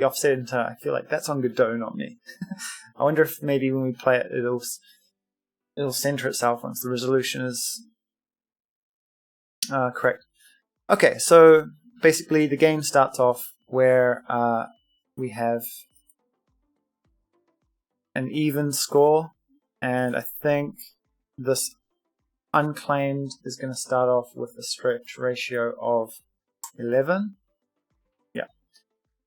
the offset enter, I feel like that's on Godot, not me. I wonder if maybe when we play it, it'll center itself once the resolution is correct. Okay, so basically the game starts off where we have an even score, and I think this unclaimed is going to start off with a stretch ratio of 11. Yeah.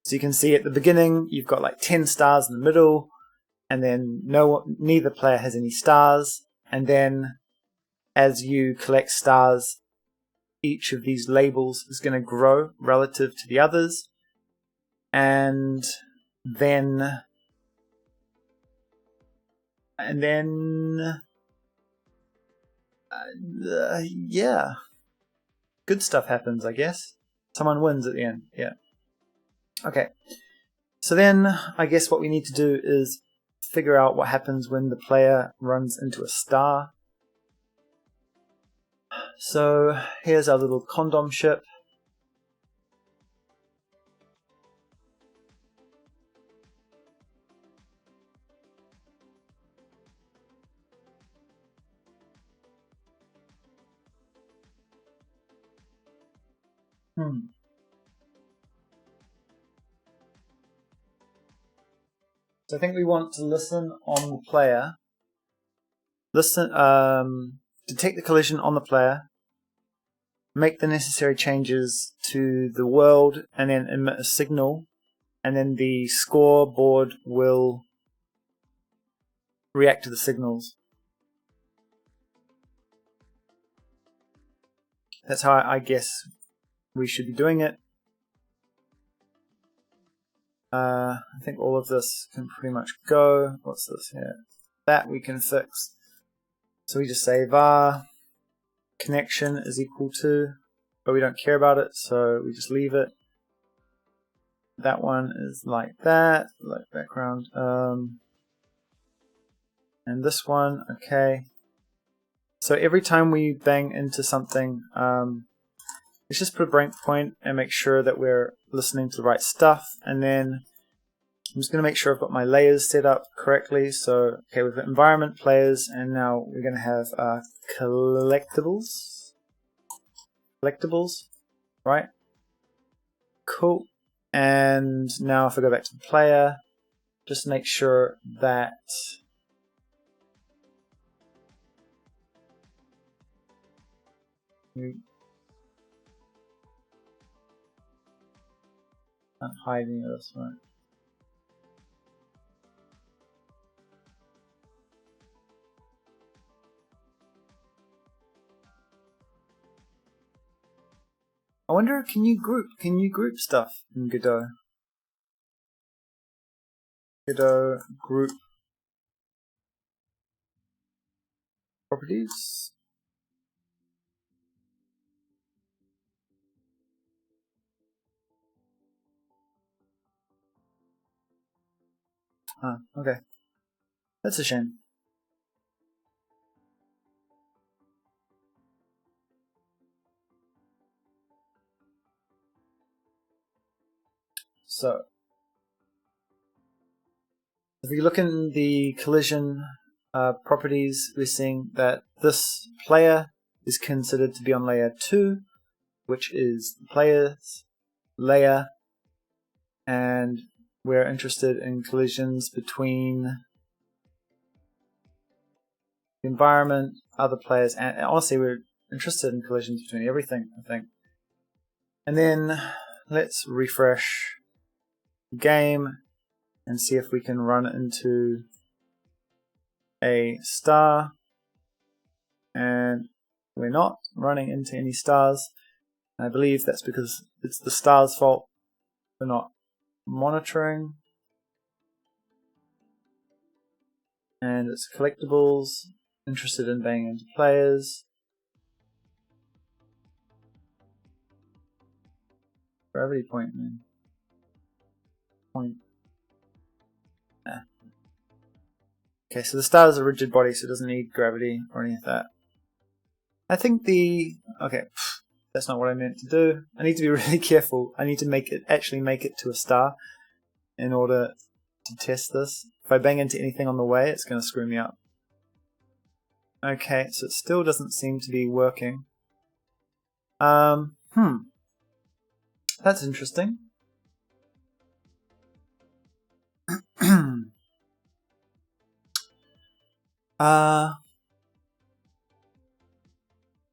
So you can see at the beginning you've got like 10 stars in the middle, and then neither player has any stars, and then as you collect stars, each of these labels is going to grow relative to the others, and then yeah, good stuff happens, I guess. Someone wins at the end. Yeah. Okay. So then I guess what we need to do is figure out what happens when the player runs into a star. So here's our little condom ship. So I think we want to listen on the player. Detect the collision on the player, make the necessary changes to the world, and then emit a signal, and then the scoreboard will react to the signals. That's how I guess we should be doing it. I think all of this can pretty much go. What's this here? That we can fix. So we just say var connection is equal to, but we don't care about it, so we just leave it. That one is like that, like background. And this one, okay. So every time we bang into something, let's just put a breakpoint and make sure that we're listening to the right stuff. And then I'm just going to make sure I've got my layers set up correctly. So, okay, we've got environment players, and now we're going to have collectibles. Collectibles, right? Cool. And now if I go back to the player, just make sure that we can't hide any of this, right? I wonder, can you group stuff in Godot? Godot group properties. Ah, okay. That's a shame. So, if we look in the collision properties, we're seeing that this player is considered to be on layer 2, which is the player's layer, and we're interested in collisions between the environment, other players, and honestly we're interested in collisions between everything, I think. And then let's refresh the game and see if we can run into a star, and we're not running into any stars. I believe that's because it's the star's fault for not monitoring. And it's collectibles, interested in banging into players. Gravity point, man. Point. Nah. Okay, so the star is a rigid body, so it doesn't need gravity or any of that. I think okay, that's not what I meant to do. I need to be really careful. I need to actually make it to a star. in order to test this. If I bang into anything on the way, it's going to screw me up. Okay, so it still doesn't seem to be working. That's interesting.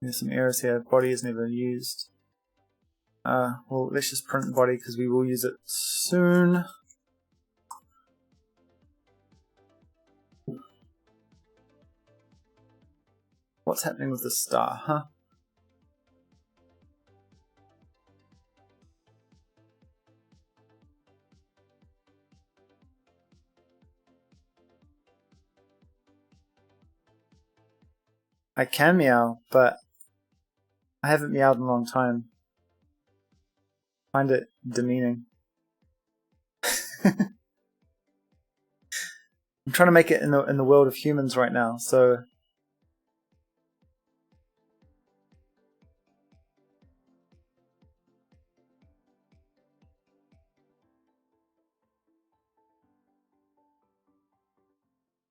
There's some errors here. Body is never used. Well, let's just print body because we will use it soon. What's happening with the star, huh? I can meow, but I haven't meowed in a long time. I find it demeaning. I'm trying to make it in the world of humans right now, so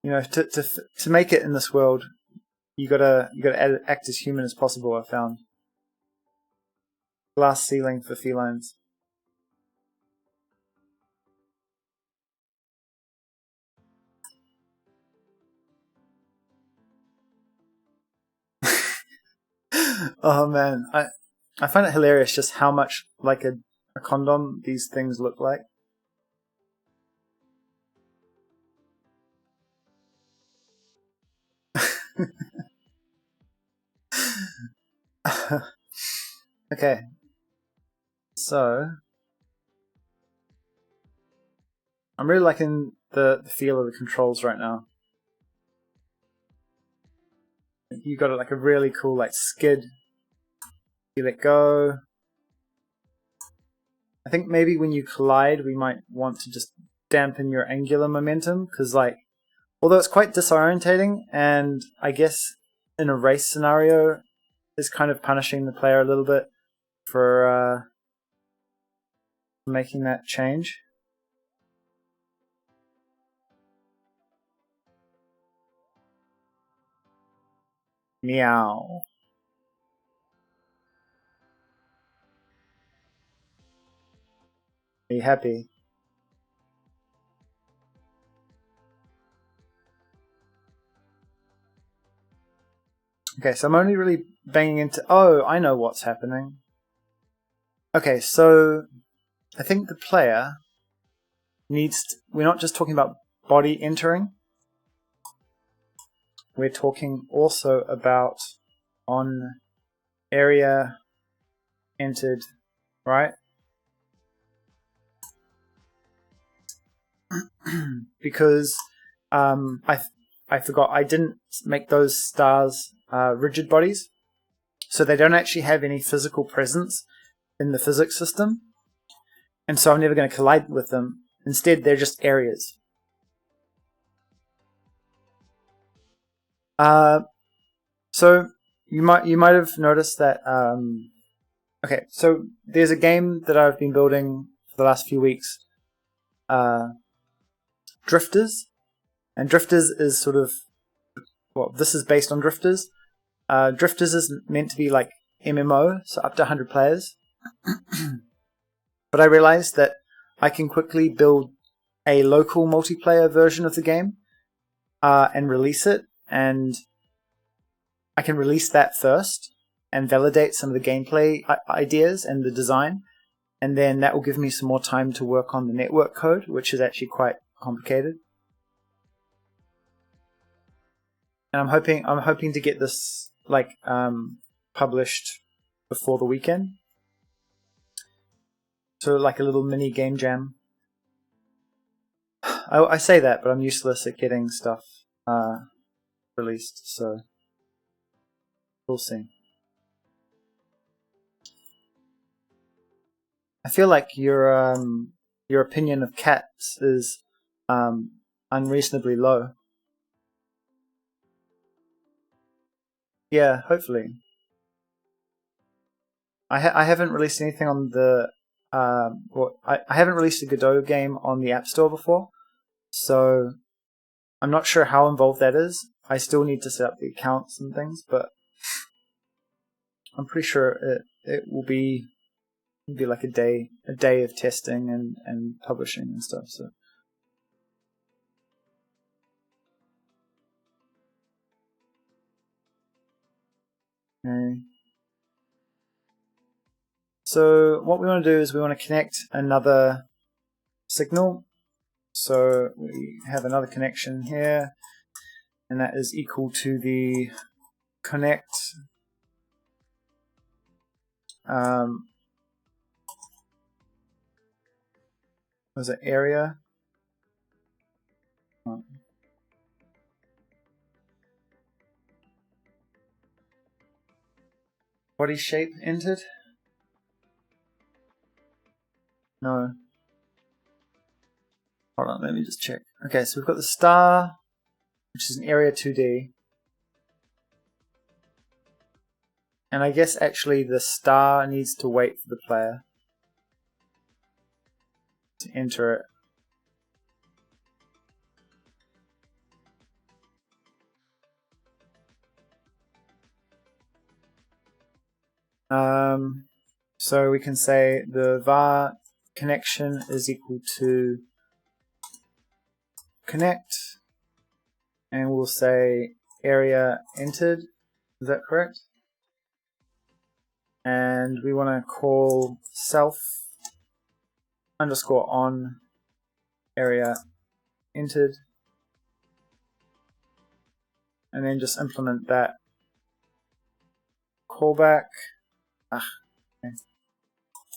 you know, to make it in this world, you gotta act as human as possible. I found glass ceiling for felines. Oh man, I find it hilarious just how much like a condom these things look like. Okay, so I'm really liking the feel of the controls right now. You got like a really cool like skid. You let go. I think maybe when you collide, we might want to just dampen your angular momentum because like, although it's quite disorientating, and I guess in a race scenario, is kind of punishing the player a little bit for making that change. Meow. Are you happy? Okay, so I'm only really banging into... Oh, I know what's happening. Okay, so I think the player needs to... We're not just talking about body entering. We're talking also about on area entered, right? Because I forgot, I didn't make those stars rigid bodies, so they don't actually have any physical presence in the physics system, and so I'm never going to collide with them. Instead, they're just areas. So you might have noticed that. Okay, so there's a game that I've been building for the last few weeks. Drifters, and Drifters is sort of, well, this is based on Drifters. Drifters is meant to be like MMO, so up to 100 players. But I realized that I can quickly build a local multiplayer version of the game and release it, and I can release that first and validate some of the gameplay ideas and the design, and then that will give me some more time to work on the network code, which is actually quite complicated. And I'm hoping to get this like published before the weekend. So like a little mini game jam. I say that, but I'm useless at getting stuff released, so we'll see. I feel like your opinion of cats is unreasonably low. Yeah, hopefully. I haven't released anything on the well, I haven't released a Godot game on the App Store before, so I'm not sure how involved that is. I still need to set up the accounts and things, but I'm pretty sure it will be like a day of testing and publishing and stuff. So. Okay. So what we want to do is we want to connect another signal. So we have another connection here, and that is equal to the connect was it area? Body shape entered? No. Hold on, let me just check. Okay, so we've got the star, which is an area 2D. And I guess actually the star needs to wait for the player to enter it. So we can say the var connection is equal to connect, and we'll say area entered. Is that correct? And we want to call self underscore on area entered, and then just implement that callback. Okay.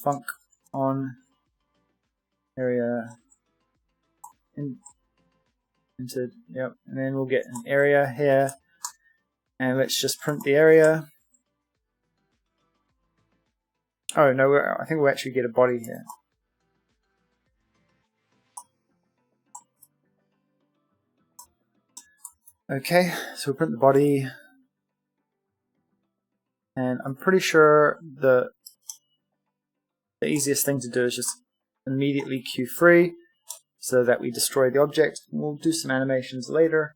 Func on area entered. Yep, and then we'll get an area here, and let's just print the area. Oh no, I think we'll actually get a body here. Okay, so we'll print the body, and I'm pretty sure the easiest thing to do is just immediately queue_free so that we destroy the object. We'll do some animations later.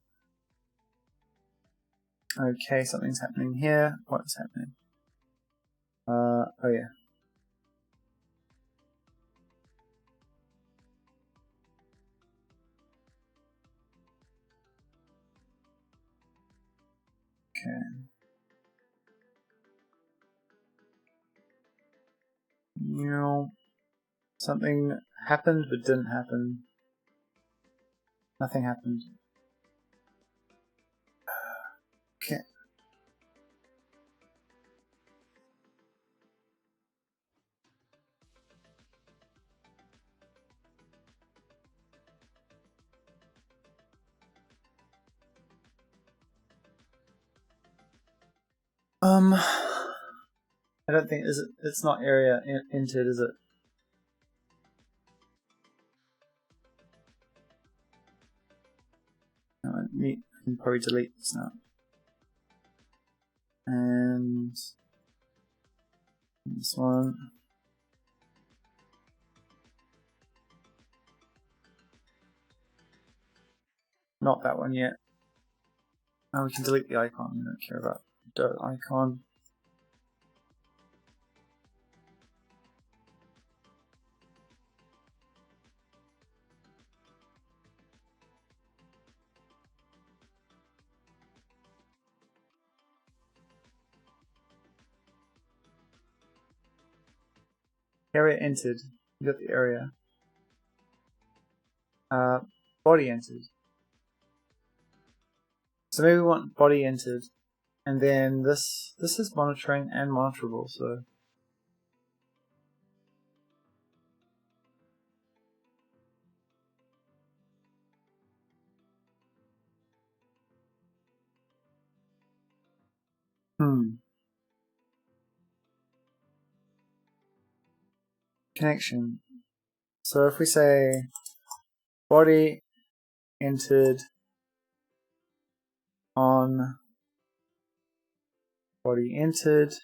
Okay, something's happening here. What is happening? Oh yeah. Okay. You know, something happened but didn't happen. Nothing happened. Okay. I don't think it's not area entered, is it? No, I can probably delete this now. And this one. Not that one yet. Oh, we can delete the icon. We don't care about the icon. Area entered. You got the area. Body entered. So maybe we want body entered, and then this is monitoring and monitorable. So connection. So if we say body entered on body entered,